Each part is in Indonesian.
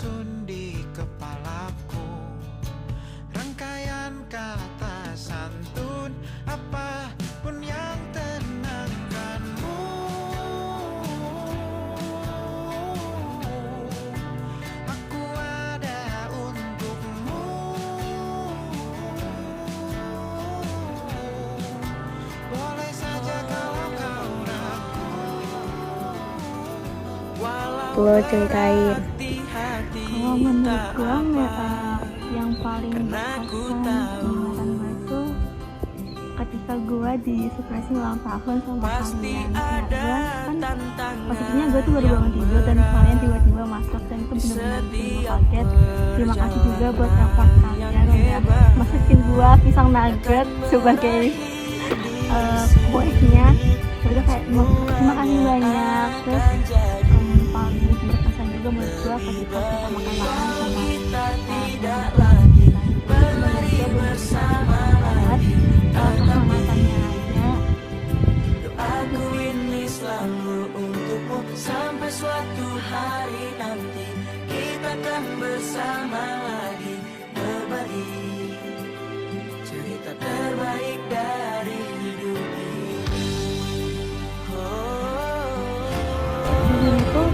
tersusun di kepalaku, rangkaian kata santun apapun yang tenangkanmu. Aku ada untukmu. Boleh saja kalau kau ragu. Lo ceritain. Kalau menurut gue yang paling berkesan ingatan gue itu ketika gue disurprisein ulang tahun sama kalian. Kayak gue kan posisinya gue tuh baru bangun tidur dan kalian tiba-tiba masuk dan itu benar-benar bikin gue kaget. Terima kasih juga buat effort kalian udah masukin gue pisang nugget sebagai kuenya. Udah kayak terima kasih banyak. Terus paling berkesan juga menurut gue ketika kita makan-makan sama kehanggatannya aja. Aku ini selalu untukmu sampai suatu hari nanti kita akan bersama lagi berbagi cerita terbaik dari hidup ini. Di sini tuh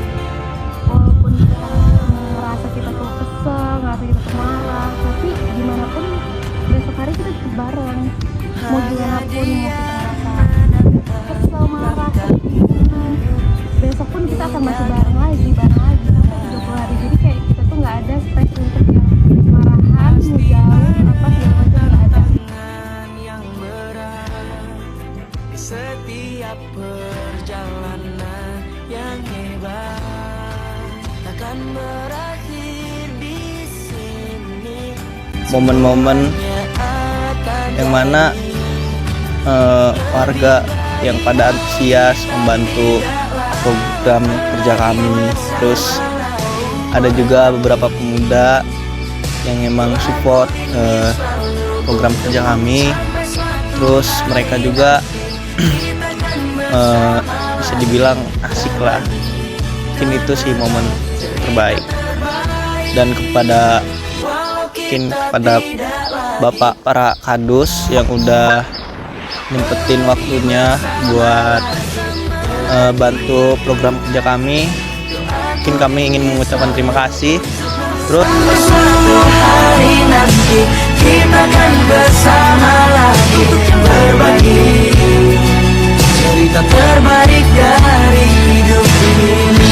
walaupun kita ngerasa kita tuh kesel, ngerasa kita tuh marah, tapi gimana pun besok hari kita tetap bareng. Mau gimana pun mau kita ngerasa kesel, marah, besok pun kita akan masih bareng lagi sampai 30 hari. Jadi kayak kita tuh nggak ada space untuk yang marahan, ngejauh, apa segala macam nggak ada. Yang berat di setiap perjalanan yang hebat takkan berakhir di sini. Momen-momen yang mana warga yang pada antusias membantu program kerja kami, terus ada juga beberapa pemuda yang emang support program kerja kami, terus mereka juga bisa dibilang asik lah. Mungkin itu sih momen terbaik. Dan kepada Bapak para kadus yang udah nyempetin waktunya buat bantu program kerja kami, mungkin kami ingin mengucapkan terima kasih. Terus Suatu hari nanti kita akan bersama lagi berbagi cerita terbaik dari hidup ini.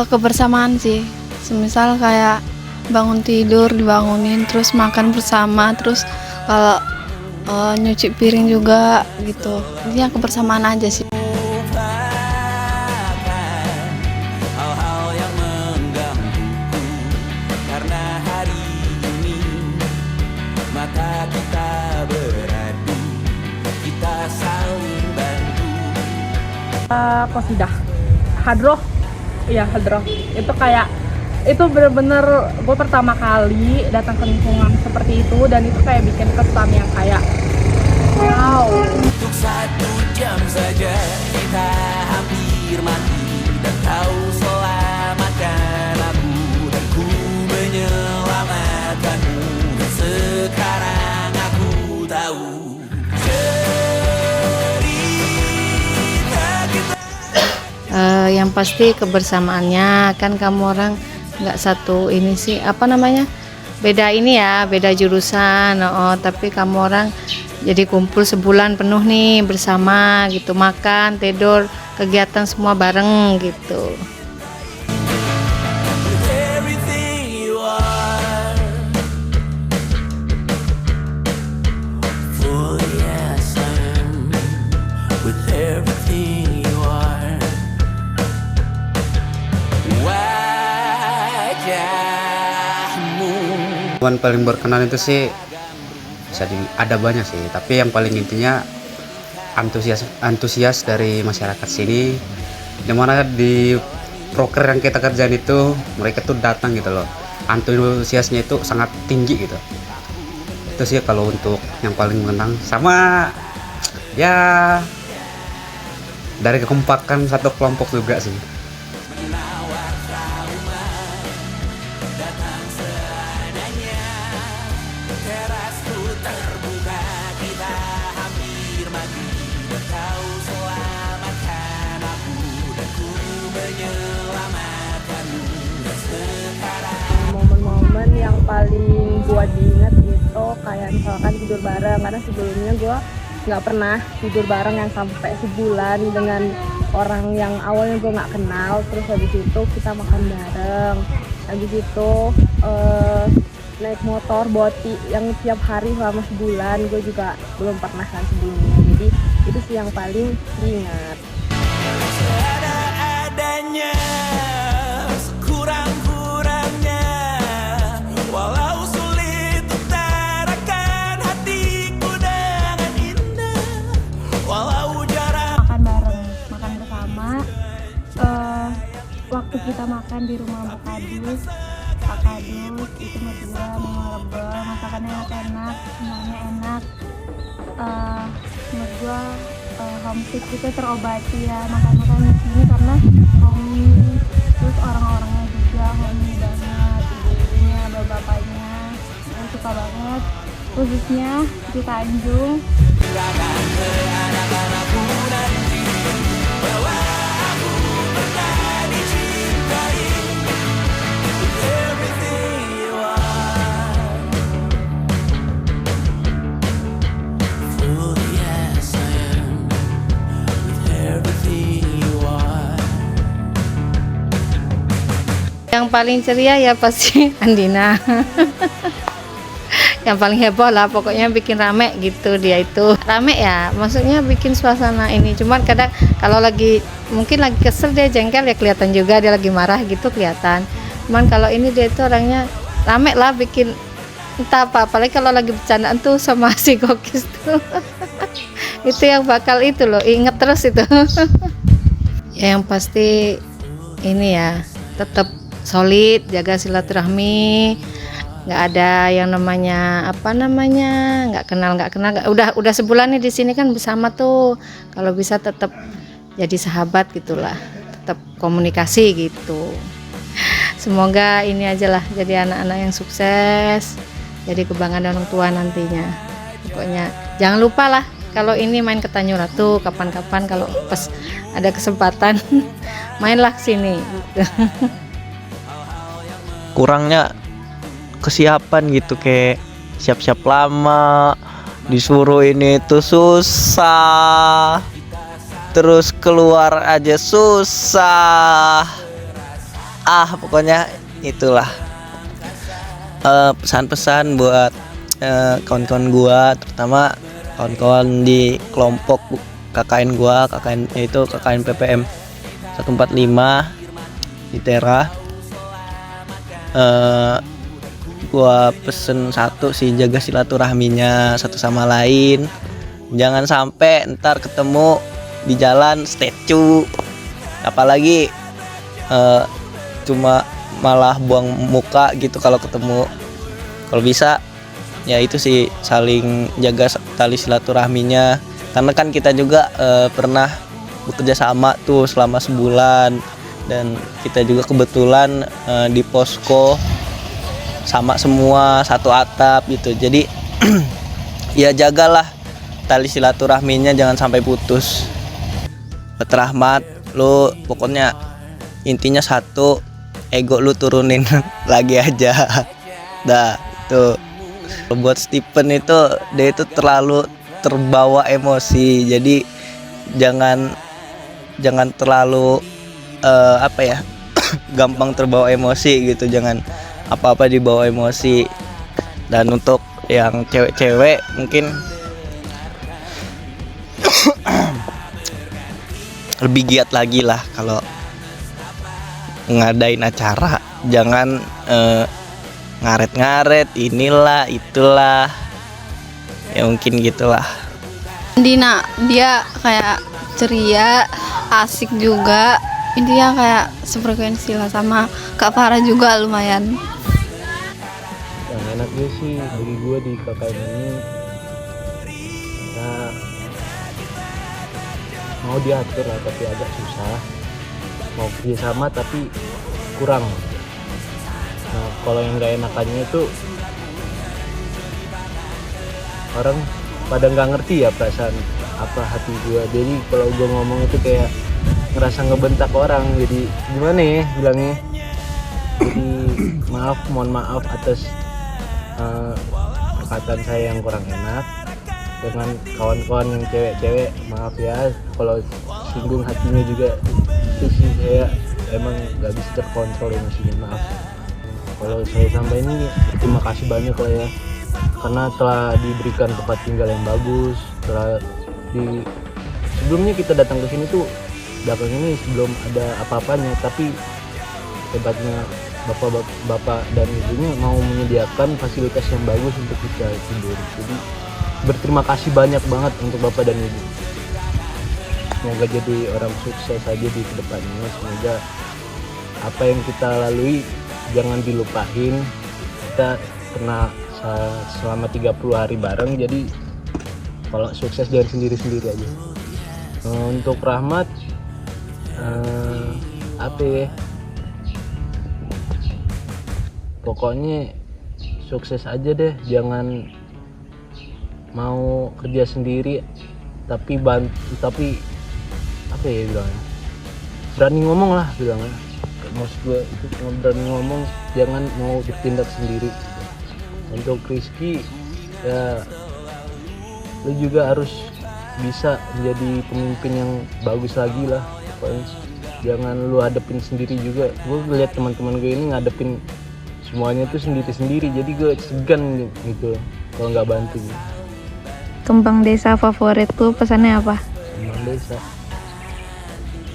Kebersamaan sih, semisal kayak bangun tidur dibangunin, terus makan bersama, terus kalau nyuci piring juga gitu. Intinya kebersamaan aja sih. Hal-hal yang menggangguku karena hari ini mata kita beradu, kita saling bantu. Qasidah hadroh, iya hadroh itu kayak itu bener-bener gue pertama kali datang ke lingkungan seperti itu, dan itu kayak bikin kesan yang kayak wow. Untuk 1 jam saja kita hampir mati, dan kau selamatkan aku dan ku menyelamatkanmu. Dan sekarang aku tahu cerita kita. Yang pasti kebersamaannya kan kamu orang nggak satu ini sih, apa namanya, beda ini ya, beda jurusan, tapi kamu orang jadi kumpul sebulan penuh nih bersama gitu, makan, tidur, kegiatan semua bareng gitu. Everything you are, fully as I am, with everything you are. Wajahmu. Momen paling berkenan itu sih ada banyak sih, tapi yang paling intinya antusias dari masyarakat sini, dimana di proker yang kita kerjain itu mereka tuh datang gitu loh, antusiasnya itu sangat tinggi gitu. Itu sih kalau untuk yang paling mengenang. Sama ya dari kekompakan satu kelompok juga sih. Momen-momen yang paling gua diingat itu kayak misalkan tidur bareng, karena sebelumnya gua nggak pernah tidur bareng yang sampai sebulan dengan orang yang awalnya gue nggak kenal. Terus habis itu kita makan bareng, habis itu naik motor boti yang tiap hari selama sebulan, gue juga belum pernah kan sebelumnya. Jadi itu sih yang paling diingat. Seadanya, sekurang-kurangnya, walau sulit utarakan hatiku dengan indah, walau jarak. Makan bareng, makan bersama. Waktu kita makan di rumah Pak Kadus itu berdua memorable, masakannya enak, semuanya enak. Menurut gua homesick itu terobati ya, makan-makan di sini karena homey, terus orang-orangnya juga homey banget, ibunya, bapak-bapaknya, saya suka banget, khususnya di Tanjung. Yang paling ceria ya pasti Andina. Yang paling heboh lah, pokoknya bikin rame gitu. Dia itu rame ya, maksudnya bikin suasana ini. Cuman kadang kalau lagi mungkin lagi kesel, dia jengkel ya kelihatan juga, dia lagi marah gitu kelihatan. Cuman kalau ini dia itu orangnya rame lah, bikin entah apa. Apalagi kalau lagi bercandaan tuh sama si Gokis tuh. Itu yang bakal itu loh, inget terus itu. Ya, yang pasti ini ya, tetap solid, jaga silaturahmi, nggak ada yang namanya nggak kenal, udah sebulan nih di sini kan bersama tuh, kalau bisa tetap jadi sahabat gitulah, tetap komunikasi gitu. Semoga ini aja lah jadi anak-anak yang sukses, jadi kebanggaan orang tua nantinya. Pokoknya jangan lupa lah kalau ini main ke Tanjung Ratu, kapan-kapan kalau pas ada kesempatan mainlah ke sini gitu. Kurangnya kesiapan gitu, kayak siap-siap lama, disuruh ini tuh susah, terus keluar aja susah. Pokoknya itulah pesan-pesan buat kawan-kawan gua, terutama kawan-kawan di kelompok KKN gua, KKN itu KKN PPM 145 di Tera. Gua pesen satu sih, jaga silaturahminya satu sama lain, jangan sampai ntar ketemu di jalan statue, apalagi cuma malah buang muka gitu kalau ketemu. Kalau bisa ya itu sih, saling jaga tali silaturahminya, karena kan kita juga pernah bekerja sama tuh selama sebulan, dan kita juga kebetulan di posko sama semua, satu atap gitu. Jadi ya jagalah tali silaturahminya, jangan sampai putus. Buat Rahmat, lu pokoknya intinya satu, ego lu turunin lagi aja. Dah, tuh. Buat Stephen itu, dia itu terlalu terbawa emosi. Jadi jangan terlalu gampang terbawa emosi gitu, jangan apa-apa dibawa emosi. Dan untuk yang cewek-cewek mungkin lebih giat lagi lah kalau ngadain acara, jangan ngaret-ngaret inilah itulah, ya mungkin gitulah. Dina, dia kayak ceria, asik juga, intinya kayak sefrekuensi lah sama Kak Farah juga lumayan. enaknya sih bagi gue di KKN ini ya mau diatur lah tapi agak susah, mau kerjasama tapi kurang. Nah kalau yang nggak enakannya itu orang pada nggak ngerti ya perasaan apa hati gue, jadi kalau gue ngomong itu kayak ngerasa ngebentak orang, jadi gimana ya bilangnya, jadi mohon maaf atas perkataan saya yang kurang enak dengan kawan-kawan yang cewek-cewek, maaf ya kalau singgung hatinya juga, itu sih saya emang nggak bisa terkontrol emosinya, maaf. Kalau saya sampai ini terima kasih banyak lah ya, karena telah diberikan tempat tinggal yang bagus, sebelumnya kita datang ke sini tuh belakang ini sebelum ada apa-apanya, tapi hebatnya bapak dan ibunya mau menyediakan fasilitas yang bagus untuk kita tidur. Jadi berterima kasih banyak banget untuk bapak dan ibu. Semoga jadi orang sukses aja di kedepannya. Semoga apa yang kita lalui jangan dilupain. Kita pernah selama 30 hari bareng, jadi kalau sukses jangan sendiri-sendiri aja. Untuk Rahmat apa ya, pokoknya sukses aja deh, jangan mau kerja sendiri tapi apa ya bilangnya, berani ngomong lah bilangnya, maksud gue itu cuma berani ngomong, jangan mau bertindak sendiri. Untuk Rizky ya, lu juga harus bisa menjadi pemimpin yang bagus lagi lah pokoknya. Jangan lu hadepin sendiri juga. Gue lihat teman-teman gue ini ngadepin semuanya tuh sendiri-sendiri, jadi gue segan gitu kalau nggak bantu. Kembang desa favorit tuh pesannya apa? Kembang desa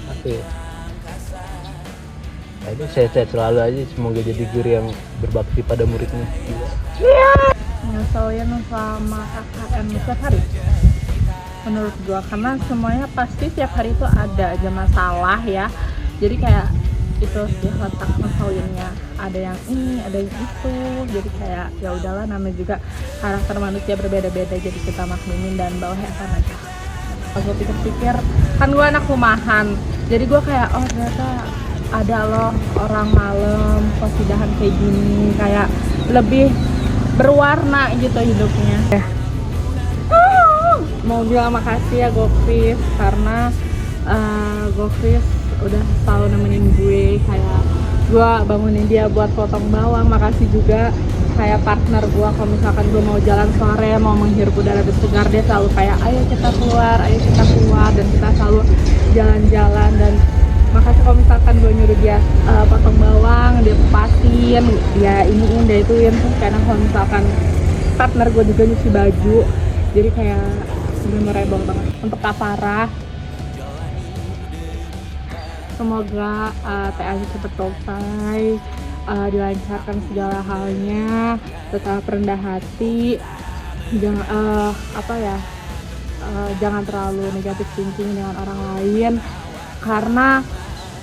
apa ya? Itu sehat-sehat selalu aja, semoga jadi guru yang berbakti pada muridnya. Nyeselin sama KKN setiap hari menurut gua, karena semuanya pasti tiap hari itu ada aja masalah ya, jadi kayak itu sih letak ngeselinnya, ada yang ini ada yang itu, jadi kayak ya udahlah, namanya juga karakter manusia berbeda-beda, jadi kita maklumin dan bawa handphone aja. Pas gue pikir-pikir, kan gue anak rumahan, jadi gue kayak oh ternyata ada loh orang malam kosidahan kayak gini, kayak lebih berwarna gitu hidupnya. Mau bilang makasih ya Gokris, karena Gokris udah selalu nemenin gue, kayak gue bangunin dia buat potong bawang. Makasih juga kayak partner gue, kalau misalkan gue mau jalan sore, mau menghirup udara segar, dia selalu kayak ayo kita keluar, dan kita selalu jalan-jalan. Dan makasih kalau misalkan gue nyuruh dia potong bawang, dia kupasin, dia iniin, dia ituin. Terus kadang kalau misalkan partner gue juga nyuci baju, jadi kayak memorable banget. Untuk Kak Farah, semoga TA cepat selesai, dilancarkan segala halnya, tetap rendah hati, jangan jangan terlalu negatif thinking dengan orang lain, karena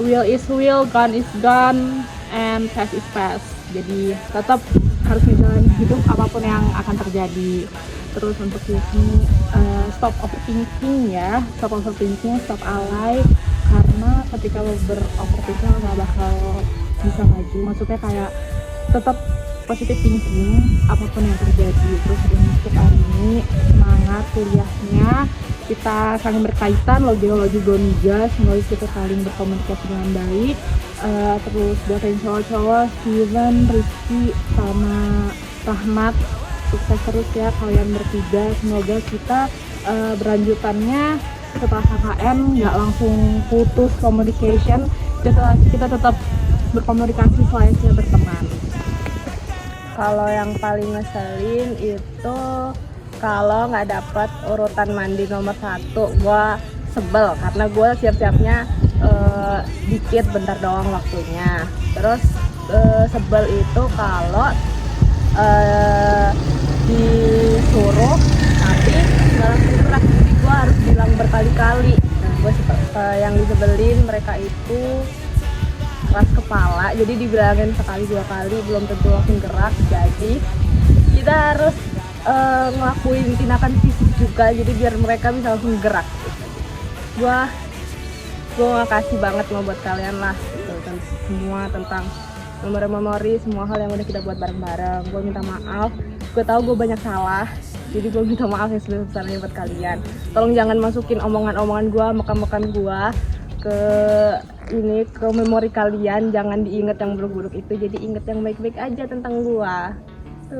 will is will, gun is gun, and past is past. Jadi tetap harus menjalani hidup apapun yang akan terjadi. Terus untuk ini stop overthinking ya, stop alay, karena ketika lo beroverthinking lo gak bakal bisa maju. Maksudnya kayak tetap positive thinking apapun yang terjadi. Terus untuk hari ini semangat kuliahnya, kita saling berkaitan, lo juga migas, semoga kita saling berkomunikasi dengan baik. Terus buat yang cowok-cowok, Steven, Rizky, sama Rahmat, sukses terus ya kalian bertiga. Semoga kita berlanjutannya setelah KKN nggak langsung putus communication, kita tetap berkomunikasi selayaknya berteman. Kalau yang paling ngeselin itu kalau nggak dapat urutan mandi nomor 1, gue sebel karena gue siap-siapnya dikit, bentar doang waktunya. Terus sebel itu kalau disuruh tapi nggak langsung gerak, jadi gue harus bilang berkali-kali. Nah gue yang disebelin mereka itu keras kepala, jadi dibilangin sekali 2 kali belum tentu langsung gerak. Jadi kita harus ngelakuin tindakan fisik juga, jadi biar mereka bisa langsung gerak. Gua makasih banget mau buat kalian lah gitu, semua tentang memori-memori, semua hal yang udah kita buat bareng-bareng. Gue minta maaf, gue tahu gue banyak salah, jadi gue minta maaf yang sebesar-besarnya buat kalian. Tolong jangan masukin omongan-omongan gue, makan-makan gue ke memori kalian. Jangan diinget yang buruk-buruk itu, jadi inget yang baik-baik aja tentang gue.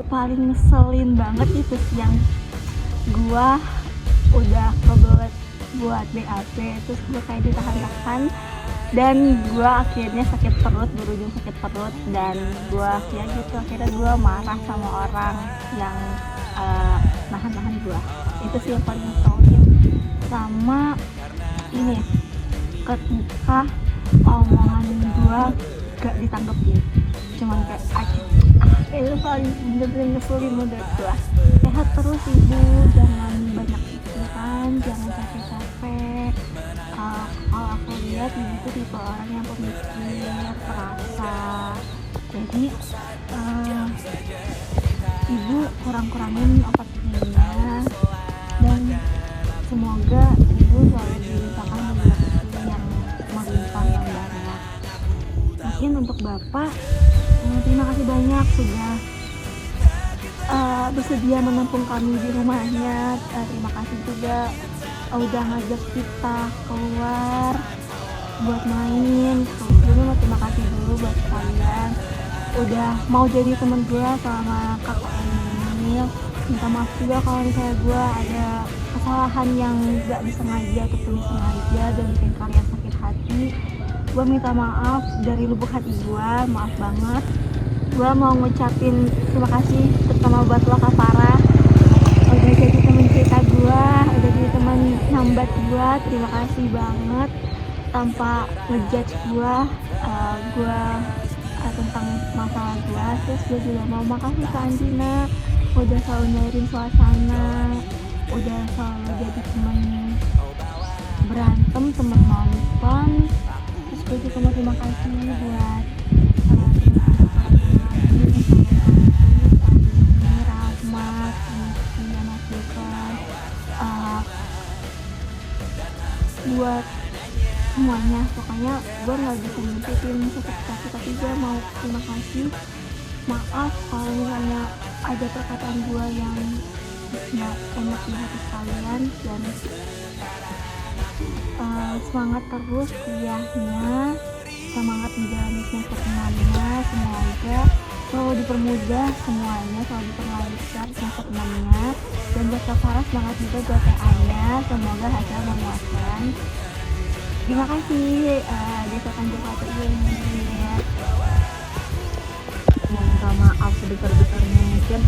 Paling ngeselin banget itu sih yang gue udah kebelet buat BAP, terus gue kayak ditahan-tahan dan gue akhirnya sakit perut, berujung sakit perut, dan gue ya gitu akhirnya gue marah sama orang yang nahan-nahan gue. Itu sih yang paling ngeselin. Sama ini ketika omongan gue gak ditanggepin, cuman kayak itu paling bener-bener ngeselin menurut gue. Sehat terus ibu, jangan banyak pikiran, jangan capek-capek. Kalau aku lihat ibu tuh tipe orang yang pemikir, perasa. Jadi ibu kurang-kurangin obat minumnya, dan semoga ibu selalu dilimpahkan rezeki yang melimpah yang banyak. Mungkin untuk bapak, terima kasih banyak sudah bersedia menampung kami di rumahnya. Terima kasih juga udah ngajak kita keluar buat main. Sebelumnya terima kasih dulu buat kalian udah mau jadi temen gue sama kakak Emil. Minta maaf juga kalau misalnya gue ada kesalahan yang gak disengaja ataupun disengaja dan bikin kalian sakit hati. Gue minta maaf dari lubuk hati gue, maaf banget. Gue mau ngucapin terima kasih terutama buat lo Kak Farah, udah jadi temen cerita gue, udah jadi temen nambat gue. Terima kasih banget tanpa ngejudge gue tentang masalah gue. Terus gue juga mau makasih ke Andina, udah selalu nyairin suasana, udah selalu jadi temen berantem, temen nonton. Terus gue juga mau terima kasih buat Rahmat, Mas Bukan, buat semuanya. Pokoknya gue gak bisa nyebutin satu-satu, tapi gue mau terima kasih. Maaf kalau misalnya ada perkataan gue yang gak enak di hati kalian, dan semangat terus kuliahnya, semangat menjalani semester 6-nya. Semoga selalu dipermudah semuanya, selalu diperlancar semester 6-nya. Dan buat Kak Farah, semangat juga buat TA-nya, semoga hasil memuaskan. Terima kasih. Desa Tanjung Satu ini ya. Minta maaf sebesar-besarnya. Mungkin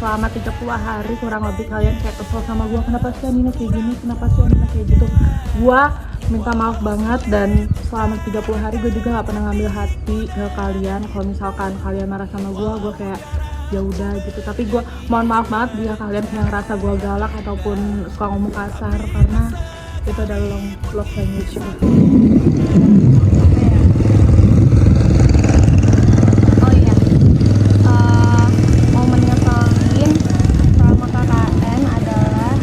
selama 30 hari kurang lebih kalian kayak kesel sama gue, kenapa sih Andina kayak gini, kenapa sih Andina kayak gitu. Gue minta maaf banget, dan selama 30 hari gue juga gak pernah ngambil hati ke kalian. Kalau misalkan kalian marah sama gue kayak ya udah gitu. Tapi gue mohon maaf banget jika kalian yang ngerasa gue galak ataupun suka ngomong kasar, karena itu adalah love language gue. Oh iya, momen ngeselin sama KKN adalah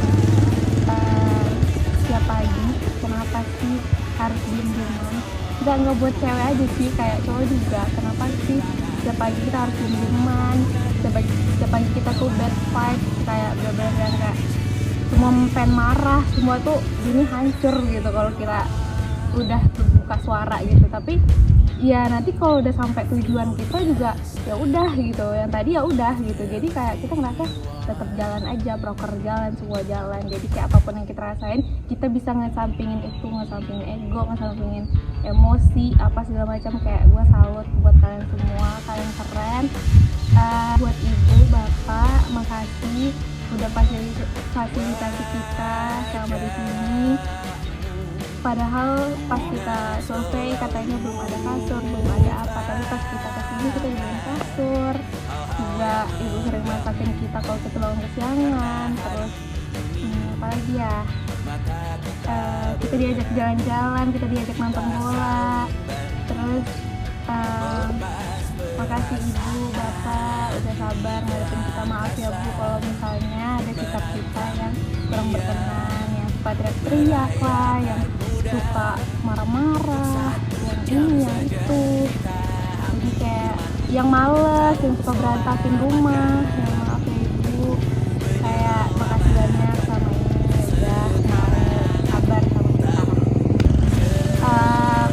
setiap pagi kenapa sih harus diem-dieman. Nggak buat cewek aja sih, kayak cowok juga. Kenapa sih setiap pagi kita harus diem-dieman, setiap pagi kita tuh bad fight, kayak bener-bener kayak semua pengen marah, semua tuh gini hancur gitu kalau kita udah terbuka suara gitu. Tapi ya nanti kalau udah sampai tujuan kita juga ya udah gitu, yang tadi ya udah gitu. Jadi kayak kita ngerasa tetap jalan aja, proker jalan, semua jalan. Jadi kayak apapun yang kita rasain, kita bisa ngesampingin itu, ngesampingin ego, ngesampingin emosi apa segala macam. Kayak gue salut buat kalian semua, kalian keren. Buat ibu, bapak, makasih udah fasilitasi kita selama di sini. Padahal pas kita survei katanya belum ada kasur, belum ada apa, tapi pas kita kesini kita dibeliin kasur. Juga ibu sering masakin kita kalau kita bangun kesiangan. Terus apalagi ya, kita diajak jalan-jalan, kita diajak nonton bola. Terus Makasih ibu, bapak udah sabar ngadepin kita. Maaf ya bu kalau misalnya ada sikap kita yang kurang berkenan, yang suka teriak-teriak lah, yang suka marah-marah, yang ini yang itu. Jadi kayak yang males, yang suka berantakin rumah. Ya maaf ya ibu. Kayak makasih banyak sama ini udah mau sabar sama kita.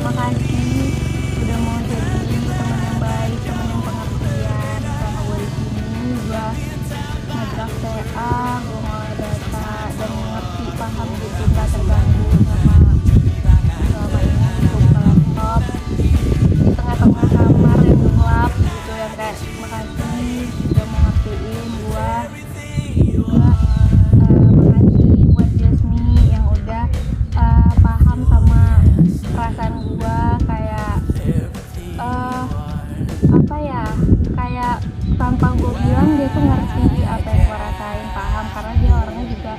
Makasih udah mau jadi teman yang baik, teman yang pengertian sama gue di sini. Gue ngedraft TA, gue mulai data dan ngerti paham gitu, gak terganggu sama selama ini buka laptop di tengah-tengah kamar yang gelap gitu, yang kayak makasih udah mau ngertiin gue. Juga makasih buat Jasmine yang udah paham sama perasaan gue, kayak apa ya, kayak tanpa gue bilang dia tuh ngerti apa yang gue rasain, paham, karena dia orangnya juga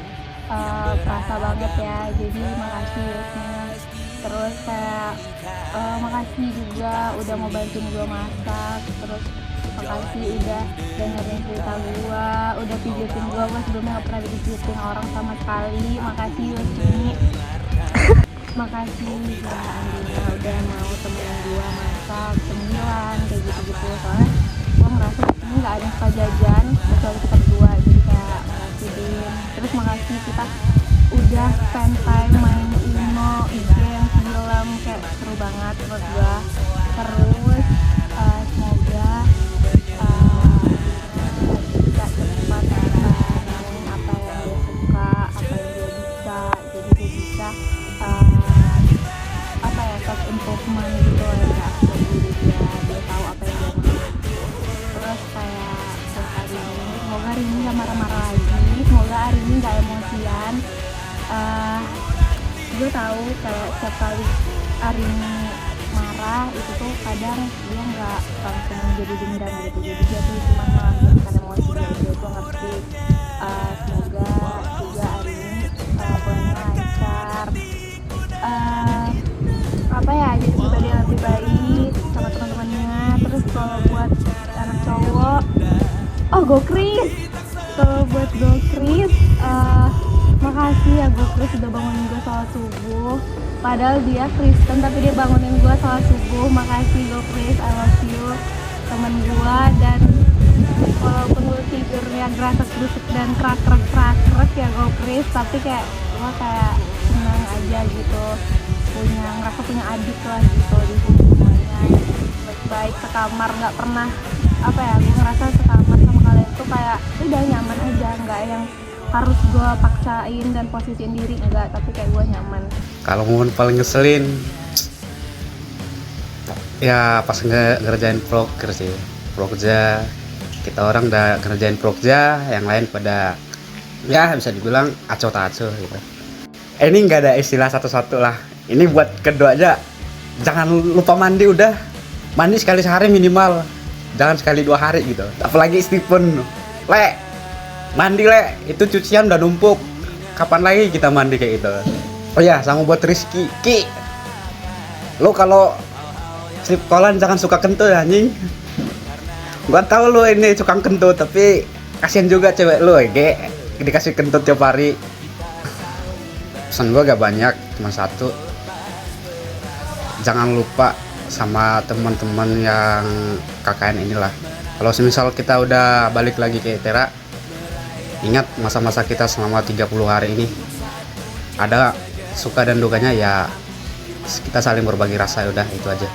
perasa banget ya. Jadi makasih Jasmine. Terus kayak makasih juga udah mau bantuin gue masak. Terus makasih udah dengerin cerita gue, udah pijitin gue sebelumnya gak pernah dipijitin orang sama sekali. Makasih Jasmine. Makasih juga Andina udah mau temenin gue masak cemilan kayak gitu-gitu, soalnya gue ngerasa disini gak ada yang suka jajan kecuali kita berdua, jadi kayak makasih Din. Terus makasih kita udah spend time main Uno, game, film, kayak seru banget menurut gue. Terus semoga bisa cepat nemuin apa yang dia suka, apa yang dia bisa, jadi dia bisa apa ya, self improvement gitu ya, jadi dia tahu apa yang dia mau. Terus kayak buat hari ini, semoga hari ini gak marah-marah lagi, semoga hari ini gak emosian. Gue tahu kayak setiap kali hari ini marah itu tuh kadang dia nggak langsung jadi dendam gitu, jadi dia tuh cuma melampiaskan emosi aja. Gue ngerti. Semoga juga hari ini bulannya lancar, apa ya, jadi pribadi yang lebih baik sama teman-temannya. Terus kalau buat anak cowok, Go Chris. Kalau buat Go Chris, makasih ya Go Chris udah bangunin gue sholat subuh. Padahal dia Kristen tapi dia bangunin gue sholat subuh. Makasih Go Chris, I love you temen gue. Dan walaupun gue tidurnya gerasek-gerusuk dan krak-krak ya Go Chris, tapi kayak gue kayak senang aja gitu, ngerasa punya adik lah gitu di sini, semuanya baik-baik, sekamar, nggak pernah apa ya, gue ngerasa sekamar sama kalian tuh kayak udah nyaman aja, nggak yang harus gue paksain dan posisiin diri, enggak, tapi kayak gue nyaman. Kalau momen paling ngeselin ya pas ngerjain proker sih, prokja. Kita orang udah ngerjain prokja, yang lain pada ya bisa dibilang aco tak aco gitu. Ini nggak ada istilah satu-satu lah, ini buat kedua aja, jangan lupa mandi. Udah mandi sekali sehari minimal, jangan sekali 2 hari gitu. Apalagi Stephen, mandi itu cucian udah numpuk, kapan lagi kita mandi kayak gitu. Oh ya, sama buat Rizky, lo kalau slip kolan jangan suka kentut anjing. Gua tahu lo ini suka kentut, tapi kasihan juga cewek lo dikasih kentut tiap hari. Pesan gua gak banyak, cuma satu, jangan lupa sama teman-teman yang KKN inilah. Kalau semisal kita udah balik lagi ke Tera, ingat masa-masa kita selama 30 hari ini, ada suka dan dukanya ya, kita saling berbagi rasa, udah itu aja.